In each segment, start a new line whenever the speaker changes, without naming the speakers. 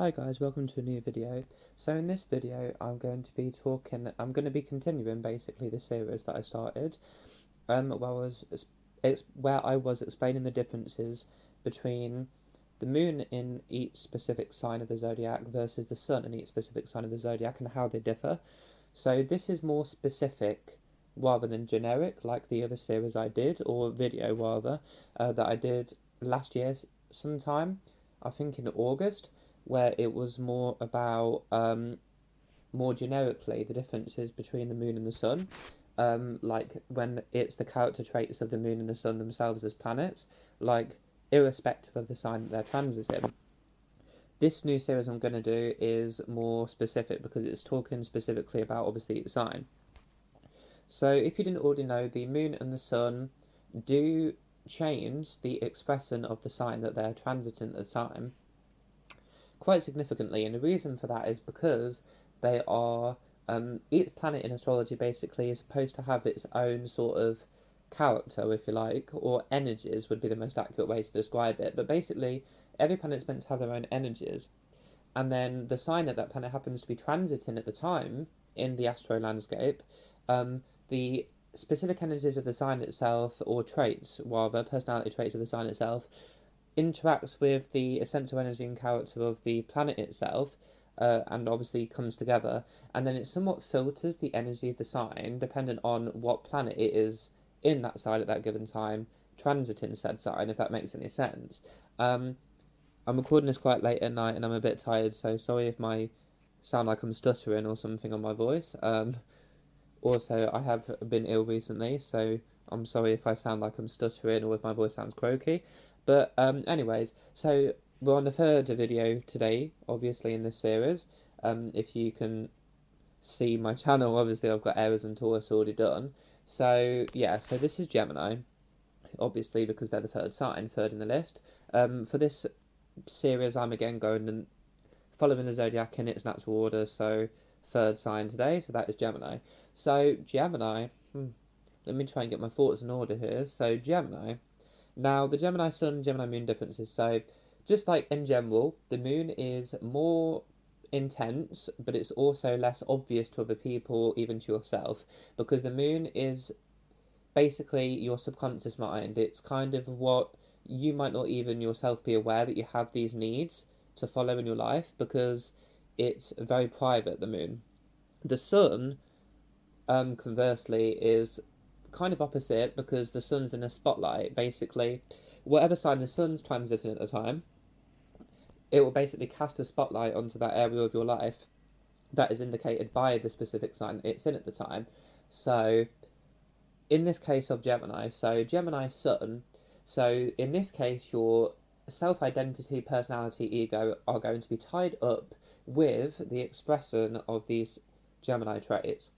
Hi guys, welcome to a new video. So in this video I'm going to be continuing basically the series that I started, where I was explaining the differences between the moon in each specific sign of the zodiac versus the sun in each specific sign of the zodiac and how they differ. So this is more specific rather than generic like the other series I did, or video rather, that I did last year sometime, I think in August, where it was more about more generically the differences between the moon and the sun, like when it's the character traits of the moon and the sun themselves as planets, like irrespective of the sign that they're transiting. This new series I'm going to do is more specific because it's talking specifically about obviously each sign. So if you didn't already know, the moon and the sun do change the expression of the sign that they're transiting at the time quite significantly, and the reason for that is because they are each planet in astrology basically is supposed to have its own sort of character, if you like, or energies would be the most accurate way to describe it. But basically, every planet's meant to have their own energies, and then the sign that that planet happens to be transiting at the time in the astro landscape, the specific energies of the sign itself, or traits rather, personality traits of the sign itself, interacts with the essential energy and character of the planet itself, and obviously comes together, and then it somewhat filters the energy of the sign dependent on what planet it is in that sign at that given time, transiting said sign, if that makes any sense. I'm recording this quite late at night and I'm a bit tired, so sorry if I sound like I'm stuttering or something on my voice. Also, I have been ill recently, so I'm sorry if I sound like I'm stuttering or if my voice sounds croaky. But anyways, so we're on the third video today, obviously, in this series. If you can see my channel, obviously I've got Aries and Taurus already done. So yeah, so this is Gemini, obviously because they're the third sign, third in the list. For this series, I'm again going and following the zodiac in its natural order, so third sign today, so that is Gemini. So Gemini, let me try and get my thoughts in order here. So Gemini, now the Gemini Sun, Gemini Moon differences. So just like in general, the moon is more intense, but it's also less obvious to other people, even to yourself, because the moon is basically your subconscious mind. It's kind of what you might not even yourself be aware that you have these needs to follow in your life, because it's very private, the moon. The sun, conversely, is kind of opposite because the sun's in a spotlight. Basically, whatever sign the sun's transiting at the time, it will basically cast a spotlight onto that area of your life that is indicated by the specific sign it's in at the time. So in this case of Gemini, so Gemini Sun, so in this case your self-identity, personality, ego are going to be tied up with the expression of these Gemini traits.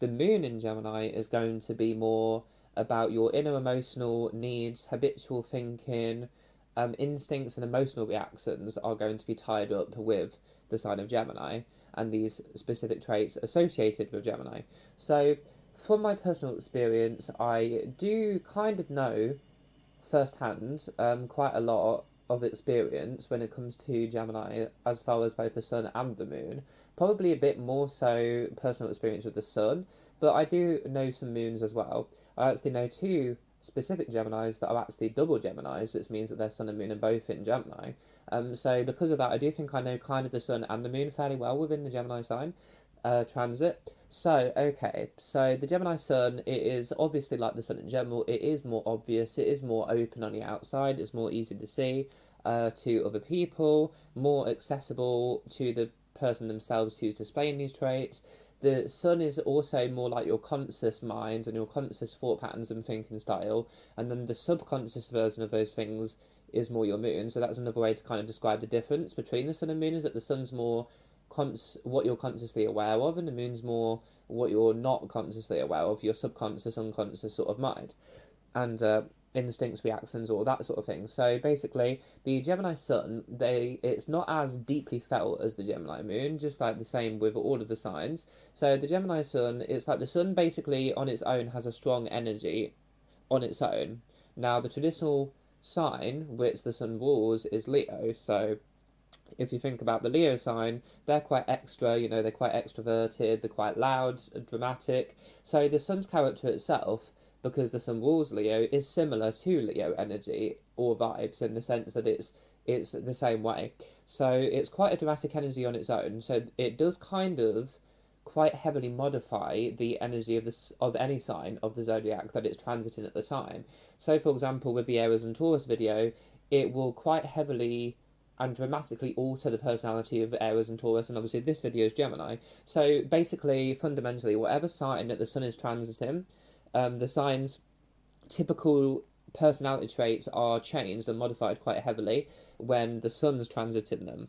The moon in Gemini is going to be more about your inner emotional needs, habitual thinking, instincts and emotional reactions are going to be tied up with the sign of Gemini and these specific traits associated with Gemini. So from my personal experience, I do kind of know firsthand quite a lot of experience when it comes to Gemini as far as both the sun and the moon. Probably a bit more so personal experience with the sun, but I do know some moons as well. I actually know two specific Geminis that are actually double Geminis, which means that they're sun and moon are both in Gemini. So because of that, I do think I know kind of the sun and the moon fairly well within the Gemini sign transit. So, okay, so the Gemini Sun, it is obviously like the Sun in general, it is more obvious, it is more open on the outside, it's more easy to see to other people, more accessible to the person themselves who's displaying these traits. The Sun is also more like your conscious mind and your conscious thought patterns and thinking style, and then the subconscious version of those things is more your moon. So that's another way to kind of describe the difference between the Sun and Moon, is that the Sun's more what you're consciously aware of, and the moon's more what you're not consciously aware of, your subconscious, unconscious sort of mind, and instincts, reactions, all that sort of thing. So basically, the Gemini Sun, it's not as deeply felt as the Gemini Moon, just like the same with all of the signs. So the Gemini Sun, it's like the Sun basically on its own has a strong energy on its own. Now the traditional sign which the Sun rules is Leo, so If you think about the Leo sign, they're quite extra, you know, they're quite extroverted, they're quite loud, dramatic. So the sun's character itself, because the sun rules Leo, is similar to Leo energy or vibes in the sense that it's the same way. So it's quite a dramatic energy on its own. So it does kind of quite heavily modify the energy of any sign of the zodiac that it's transiting at the time. So, for example, with the Aries and Taurus video, it will quite heavily and dramatically alter the personality of Aries and Taurus, and obviously this video is Gemini. So basically, fundamentally, whatever sign that the sun is transiting, the sign's typical personality traits are changed and modified quite heavily when the sun's transiting them.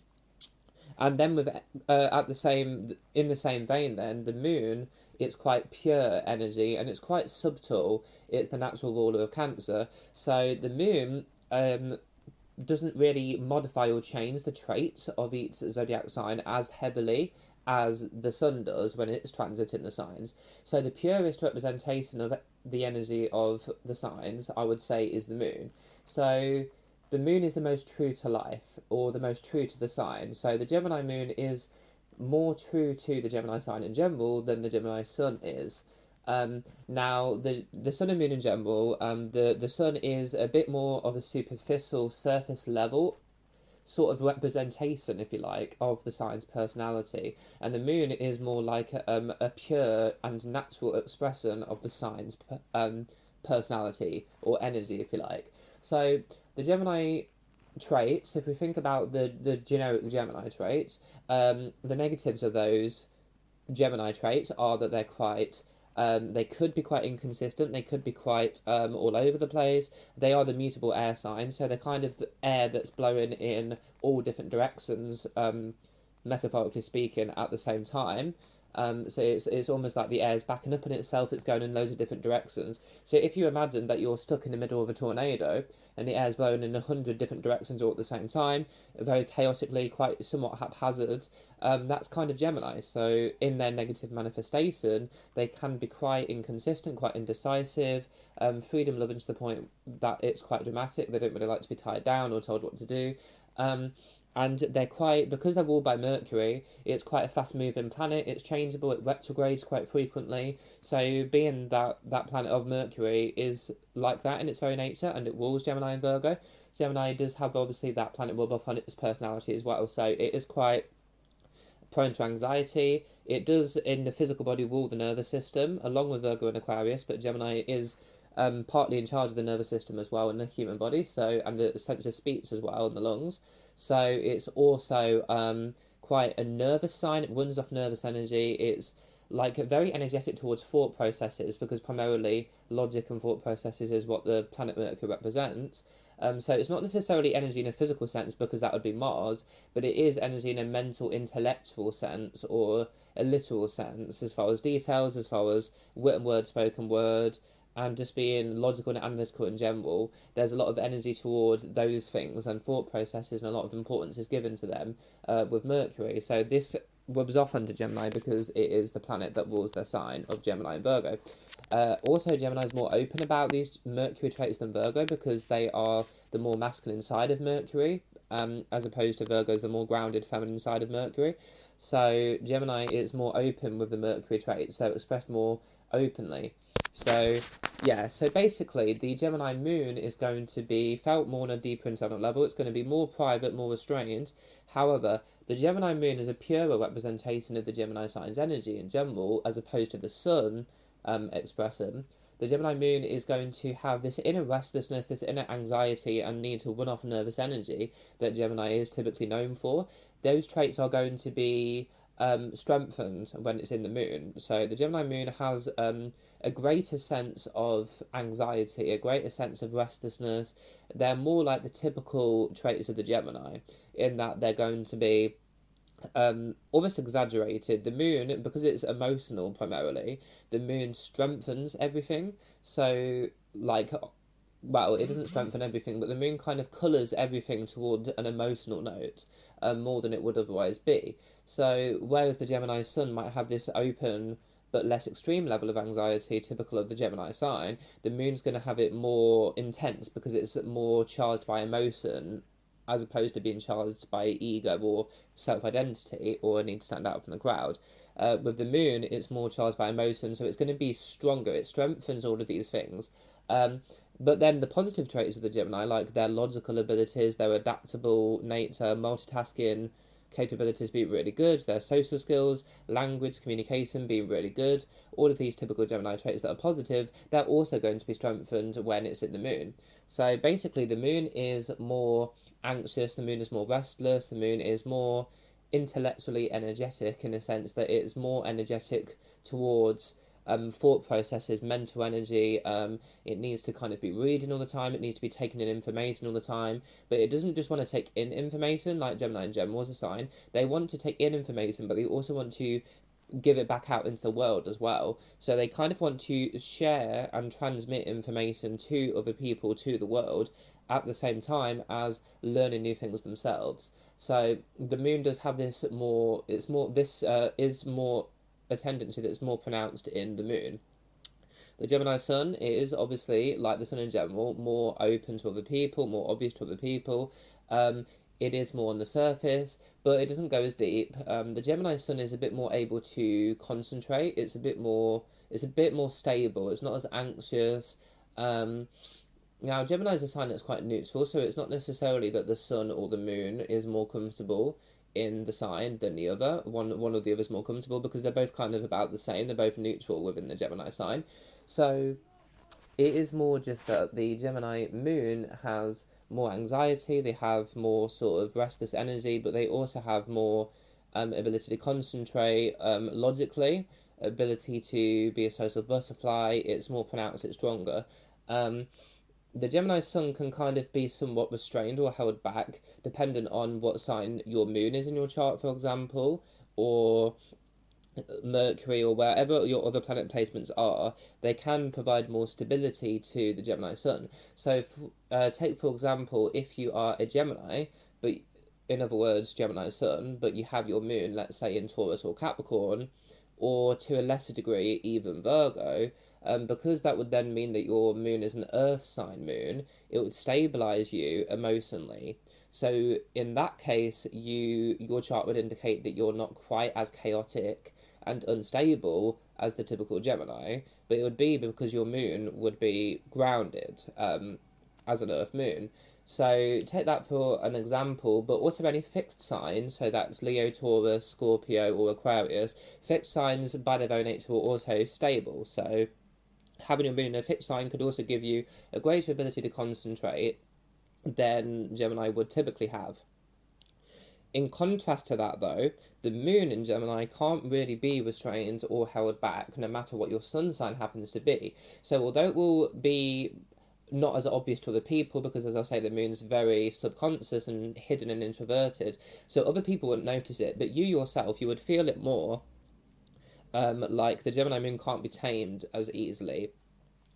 And then with in the same vein, then the moon, it's quite pure energy and it's quite subtle. It's the natural ruler of Cancer. So the moon doesn't really modify or change the traits of each zodiac sign as heavily as the sun does when it's transiting the signs. So the purest representation of the energy of the signs, I would say, is the moon. So the moon is the most true to life, or the most true to the sign. So the Gemini moon is more true to the Gemini sign in general than the Gemini sun is. Now, the sun and moon in general, the sun is a bit more of a superficial, surface level sort of representation, if you like, of the sign's personality, and the moon is more like a pure and natural expression of the sign's personality or energy, if you like. So the Gemini traits, if we think about the generic Gemini traits, the negatives of those Gemini traits are that they're quite they could be quite inconsistent, they could be quite all over the place. They are the mutable air signs, so they're kind of the air that's blowing in all different directions, metaphorically speaking, at the same time. So it's almost like the air's backing up in itself, it's going in loads of different directions. So if you imagine that you're stuck in the middle of a tornado and the air's blowing in 100 different directions all at the same time, very chaotically, quite somewhat haphazard, that's kind of Gemini. So in their negative manifestation, they can be quite inconsistent, quite indecisive, freedom loving to the point that it's quite dramatic. They don't really like to be tied down or told what to do. And they're quite, because they're ruled by Mercury, it's quite a fast moving planet, it's changeable, it retrogrades quite frequently. So being that planet of Mercury is like that in its very nature, and it rules Gemini and Virgo. Gemini does have obviously that planet rub off on its personality as well, so it is quite prone to anxiety. It does in the physical body rule the nervous system, along with Virgo and Aquarius, but Gemini is partly in charge of the nervous system as well in the human body, so, and the sense of speech as well, and the lungs. So it's also quite a nervous sign. It runs off nervous energy. It's like very energetic towards thought processes, because primarily logic and thought processes is what the planet Mercury represents. So it's not necessarily energy in a physical sense, because that would be Mars, but it is energy in a mental, intellectual sense, or a literal sense, as far as details, as far as written word, spoken word, and just being logical and analytical in general. There's a lot of energy towards those things, and thought processes, and a lot of importance is given to them with Mercury. So this rubs off under Gemini because it is the planet that rules their sign of Gemini and Virgo. Also, Gemini is more open about these Mercury traits than Virgo, because they are the more masculine side of Mercury, as opposed to Virgo's the more grounded feminine side of Mercury. So Gemini is more open with the Mercury traits, so expressed more openly. So yeah, so basically the Gemini moon is going to be felt more on a deeper internal level. It's going to be more private, more restrained. However, the Gemini moon is a purer representation of the Gemini sign's energy in general, as opposed to the sun expressing. The Gemini moon is going to have this inner restlessness, this inner anxiety and need to run off nervous energy that Gemini is typically known for. Those traits are going to be strengthened when it's in the moon. So the Gemini moon has a greater sense of anxiety, a greater sense of restlessness. They're more like the typical traits of the Gemini, in that they're going to be almost exaggerated. The moon, because it's emotional primarily, the moon strengthens everything. So like, well, it doesn't strengthen everything, but the moon kind of colours everything toward an emotional note, more than it would otherwise be. So whereas the Gemini sun might have this open but less extreme level of anxiety typical of the Gemini sign, the moon's going to have it more intense, because it's more charged by emotion as opposed to being charged by ego or self-identity or a need to stand out from the crowd. With the moon, it's more charged by emotion, so it's going to be stronger. It strengthens all of these things. But then the positive traits of the Gemini, like their logical abilities, their adaptable nature, multitasking capabilities being really good, their social skills, language, communication being really good, all of these typical Gemini traits that are positive, they're also going to be strengthened when it's in the moon. So basically, the moon is more anxious, the moon is more restless, the moon is more intellectually energetic in a sense that it's more energetic towards thought processes, mental energy. It needs to kind of be reading all the time. It needs to be taking in information all the time. But it doesn't just want to take in information like Gemini and Gemini was a sign. They want to take in information, but they also want to give it back out into the world as well. So they kind of want to share and transmit information to other people, to the world, at the same time as learning new things themselves. So the moon does have this more. It's more. This is more a tendency that's more pronounced in the moon. The Gemini Sun is obviously, like the Sun in general, more open to other people, more obvious to other people. It is more on the surface, but it doesn't go as deep. The Gemini Sun is a bit more able to concentrate. It's a bit more. It's a bit more stable. It's not as anxious. Now, Gemini is a sign that's quite neutral, so it's not necessarily that the Sun or the Moon is more comfortable in the sign than the other. One or the other is more comfortable because they're both kind of about the same. They're both neutral within the Gemini sign. So it is more just that the Gemini Moon has more anxiety. They have more sort of restless energy, but they also have more ability to concentrate logically, ability to be a social butterfly. It's more pronounced. It's stronger. The Gemini Sun can kind of be somewhat restrained or held back, dependent on what sign your moon is in your chart, for example, or Mercury, or wherever your other planet placements are. They can provide more stability to the Gemini Sun. So, take for example, if you are a Gemini, but in other words, Gemini Sun, but you have your moon, let's say, in Taurus or Capricorn, or to a lesser degree, even Virgo, because that would then mean that your moon is an earth sign moon, it would stabilize you emotionally. So in that case, your chart would indicate that you're not quite as chaotic and unstable as the typical Gemini, but it would be because your moon would be grounded as an earth moon. So take that for an example, but also any fixed signs, so that's Leo, Taurus, Scorpio, or Aquarius. Fixed signs by their very nature are also stable, so having your moon in a fixed sign could also give you a greater ability to concentrate than Gemini would typically have. In contrast to that, though, the moon in Gemini can't really be restrained or held back, no matter what your sun sign happens to be. So although it will be not as obvious to other people, because as I say, the moon's very subconscious and hidden and introverted, so other people wouldn't notice it, but you yourself, you would feel it more. Like the Gemini moon can't be tamed as easily.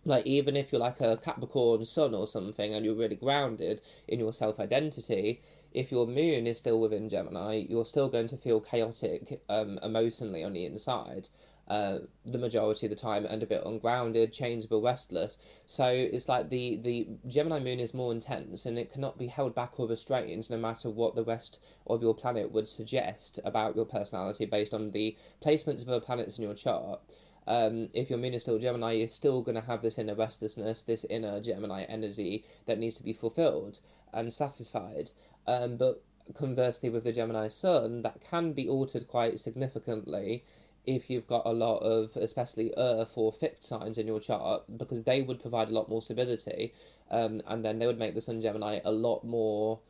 Like, even if you're like a Capricorn sun or something and you're really grounded in your self-identity, if your moon is still within Gemini, you're still going to feel chaotic emotionally on the inside the majority of the time, and a bit ungrounded, changeable, restless. So it's like the Gemini moon is more intense, and it cannot be held back or restrained no matter what the rest of your planet would suggest about your personality based on the placements of other planets in your chart. If your moon is still Gemini, you're still going to have this inner restlessness, this inner Gemini energy that needs to be fulfilled and satisfied. But conversely, with the Gemini sun, that can be altered quite significantly if you've got a lot of, especially earth or fixed signs in your chart, because they would provide a lot more stability, and then they would make the sun Gemini a lot more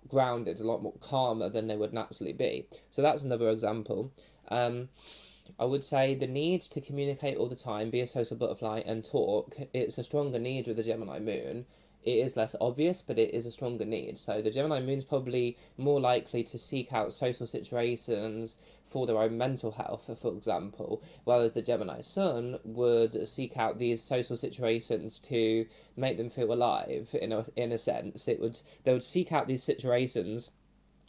grounded, a lot more calmer than they would naturally be. So that's another example. I would say the need to communicate all the time, be a social butterfly, and talk, it's a stronger need with the Gemini moon. It is less obvious, but it is a stronger need. So the Gemini moon's probably more likely to seek out social situations for their own mental health, for example, whereas the Gemini sun would seek out these social situations to make them feel alive, in a sense. They would seek out these situations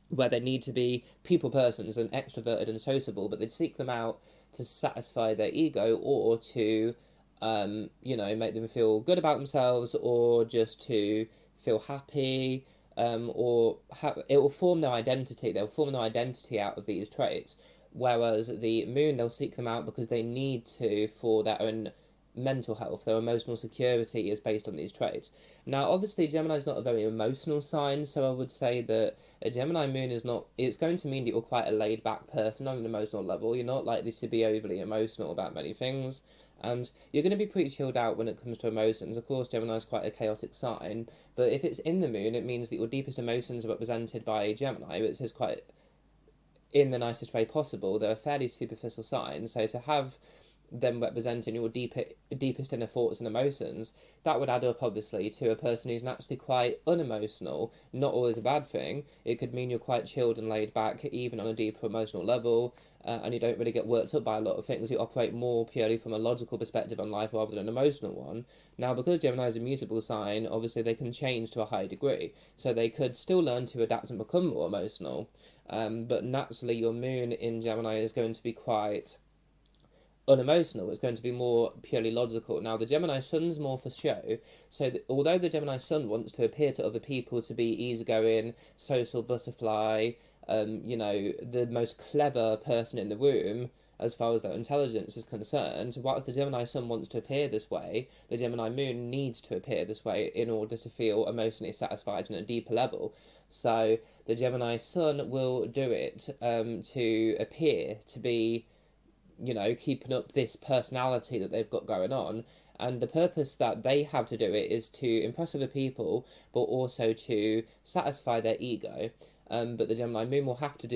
where they need to be people persons and extroverted and sociable, but they'd seek them out to satisfy their ego, or to make them feel good about themselves, or just to feel happy, it will form their identity. They'll form their identity out of these traits. Whereas the moon, they'll seek them out because they need to for their own mental health. Their emotional security is based on these traits. Now, obviously, Gemini is not a very emotional sign, so I would say that a Gemini moon is not. It's going to mean that you're quite a laid back person on an emotional level. You're not likely to be overly emotional about many things, and you're going to be pretty chilled out when it comes to emotions. Of course, Gemini is quite a chaotic sign, but if it's in the moon, it means that your deepest emotions are represented by Gemini, which is quite, in the nicest way possible. They're a fairly superficial sign, so to have them representing your deepest inner thoughts and emotions, that would add up obviously to a person who's naturally quite unemotional. Not always a bad thing. It could mean you're quite chilled and laid back, even on a deeper emotional level, and you don't really get worked up by a lot of things. You operate more purely from a logical perspective on life rather than an emotional one. Now, because Gemini is a mutable sign, obviously they can change to a high degree, so they could still learn to adapt and become more emotional. But naturally, your moon in Gemini is going to be quite unemotional. It's going to be more purely logical. Now, the Gemini Sun's more for show, so although the Gemini Sun wants to appear to other people to be easygoing, social butterfly, the most clever person in the room as far as their intelligence is concerned, whilst the Gemini Sun wants to appear this way, the Gemini Moon needs to appear this way in order to feel emotionally satisfied on a deeper level. So the Gemini Sun will do it to appear to be, keeping up this personality that they've got going on. And the purpose that they have to do it is to impress other people, but also to satisfy their ego. But the Gemini Moon they'll have to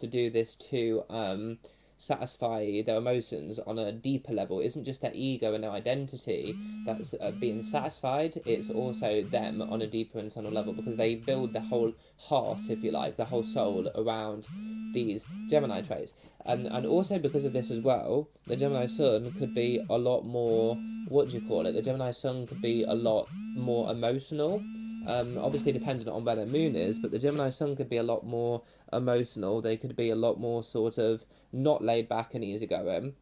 do this to satisfy their emotions on a deeper level. It isn't just their ego and their identity that's being satisfied, it's also them on a deeper internal level, because they build the whole heart, if you like, the whole soul around these Gemini traits. And also because of this as well, the Gemini Sun could be a lot more, the Gemini Sun could be a lot more emotional. Obviously dependent on where their moon is, but the Gemini Sun could be a lot more emotional. They could be a lot more sort of not laid back and easygoing,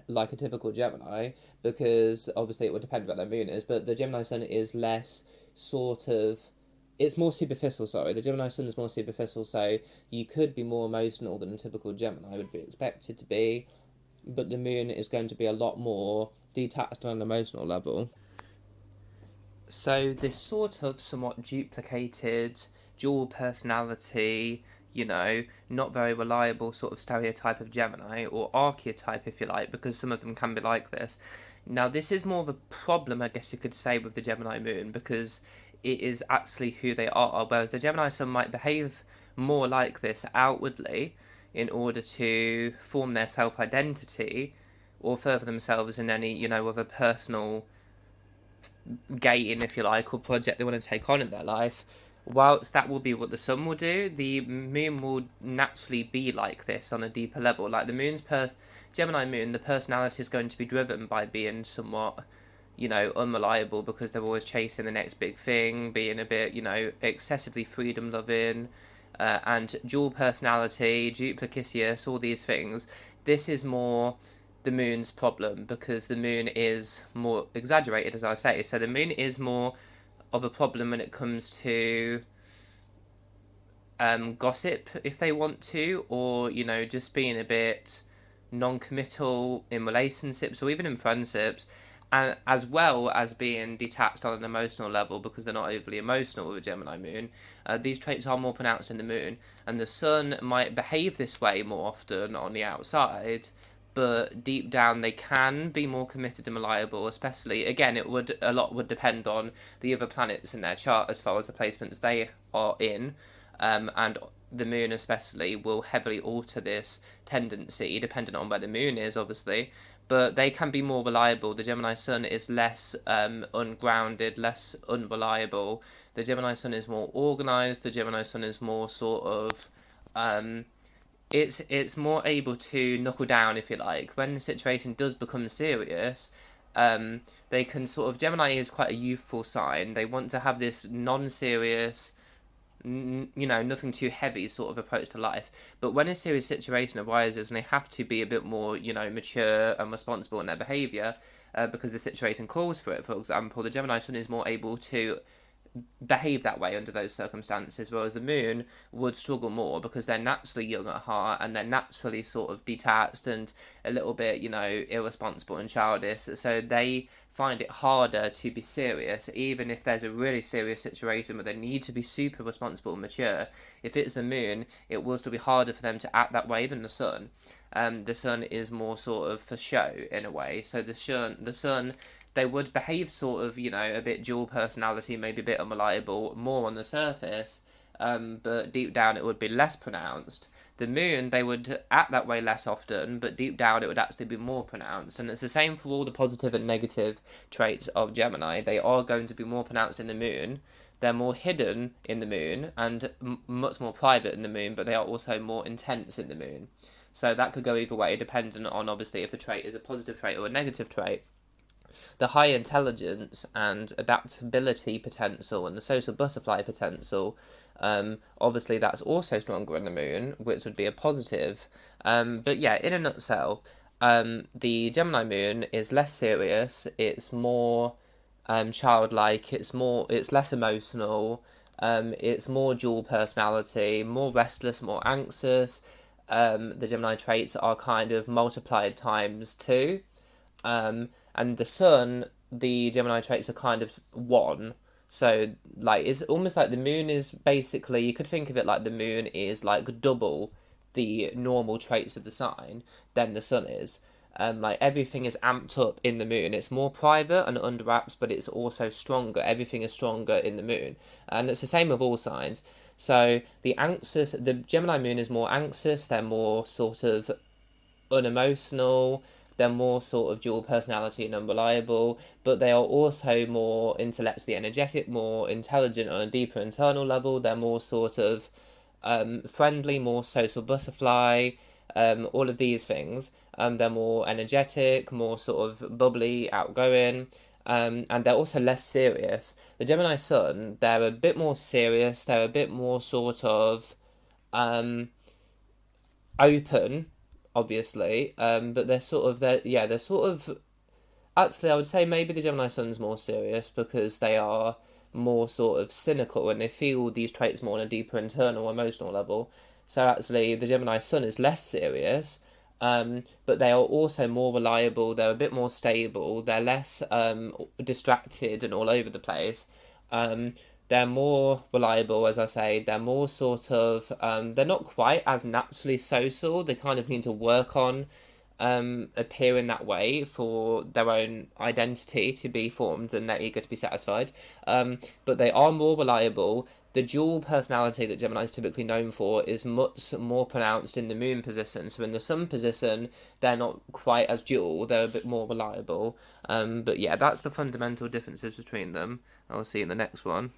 like a typical Gemini, because obviously it would depend where their moon is, but the Gemini Sun is less it's more superficial, sorry. The Gemini Sun is more superficial, so you could be more emotional than a typical Gemini would be expected to be, but the moon is going to be a lot more detached on an emotional level. So this sort of somewhat duplicated, dual personality, not very reliable sort of stereotype of Gemini, or archetype if you like, because some of them can be like this. Now this is more of a problem, I guess you could say, with the Gemini Moon, because it is actually who they are, whereas the Gemini Sun might behave more like this outwardly in order to form their self-identity or further themselves in any, other personal gain, if you like, or project they want to take on in their life. Whilst that will be what the Sun will do, the Moon will naturally be like this on a deeper level. Like the Gemini Moon, the personality is going to be driven by being somewhat, unreliable, because they're always chasing the next big thing, being a bit, excessively freedom loving, and dual personality, duplicitous, all these things. This is more the moon's problem, because the moon is more exaggerated, as I say. So the moon is more of a problem when it comes to gossip, if they want to, or just being a bit non-committal in relationships or even in friendships, and as well as being detached on an emotional level, because they're not overly emotional with a Gemini Moon. These traits are more pronounced in the Moon, and the Sun might behave this way more often on the outside, but deep down they can be more committed and reliable. Especially, again, a lot would depend on the other planets in their chart as far as the placements they are in, and the Moon especially will heavily alter this tendency, depending on where the Moon is, obviously. But they can be more reliable. The Gemini Sun is less ungrounded, less unreliable. The Gemini Sun is more organised. The Gemini Sun is more sort of it's more able to knuckle down, if you like. When the situation does become serious, they can sort of... Gemini is quite a youthful sign. They want to have this non-serious, nothing too heavy sort of approach to life. But when a serious situation arises and they have to be a bit more, mature and responsible in their behaviour, because the situation calls for it, for example, the Gemini Sun is more able to behave that way under those circumstances, whereas the moon would struggle more because they're naturally young at heart and they're naturally sort of detached and a little bit, irresponsible and childish. So they find it harder to be serious, even if there's a really serious situation where they need to be super responsible and mature. If it's the moon, it will still be harder for them to act that way than the sun. The sun is more sort of for show in a way. So the sun, they would behave sort of, a bit dual personality, maybe a bit unreliable, more on the surface, but deep down it would be less pronounced. The moon, they would act that way less often, but deep down it would actually be more pronounced. And it's the same for all the positive and negative traits of Gemini. They are going to be more pronounced in the moon. They're more hidden in the moon and much more private in the moon, but they are also more intense in the moon. So that could go either way, depending on obviously if the trait is a positive trait or a negative trait. The high intelligence and adaptability potential and the social butterfly potential, obviously that's also stronger in the moon, which would be a positive. But yeah, in a nutshell, the Gemini moon is less serious, it's more childlike, it's less emotional, it's more dual personality, more restless, more anxious. The Gemini traits are kind of multiplied times two. And the sun, the Gemini traits are kind of one. So, like, it's almost like the moon is basically, you could think of it like the moon is like double the normal traits of the sign than the sun is. Like, everything is amped up in the moon. It's more private and under wraps, but it's also stronger. Everything is stronger in the moon. And it's the same with all signs. So, the Gemini moon is more anxious, they're more sort of unemotional, they're more sort of dual personality and unreliable, but they are also more intellectually energetic, more intelligent on a deeper internal level. They're more sort of friendly, more social butterfly, all of these things. They're more energetic, more sort of bubbly, outgoing, and they're also less serious. The Gemini Sun, they're a bit more serious, they're a bit more sort of open, obviously, but they're sort of, actually I would say maybe the Gemini Sun's more serious because they are more sort of cynical and they feel these traits more on a deeper internal emotional level. So actually the Gemini Sun is less serious, but they are also more reliable, they're a bit more stable, they're less distracted and all over the place. They're more reliable, as I say. They're more sort of, they're not quite as naturally social. They kind of need to work on appearing that way for their own identity to be formed and their ego to be satisfied. But they are more reliable. The dual personality that Gemini is typically known for is much more pronounced in the moon position. So in the sun position, they're not quite as dual. They're a bit more reliable. But yeah, that's the fundamental differences between them. I'll see you in the next one.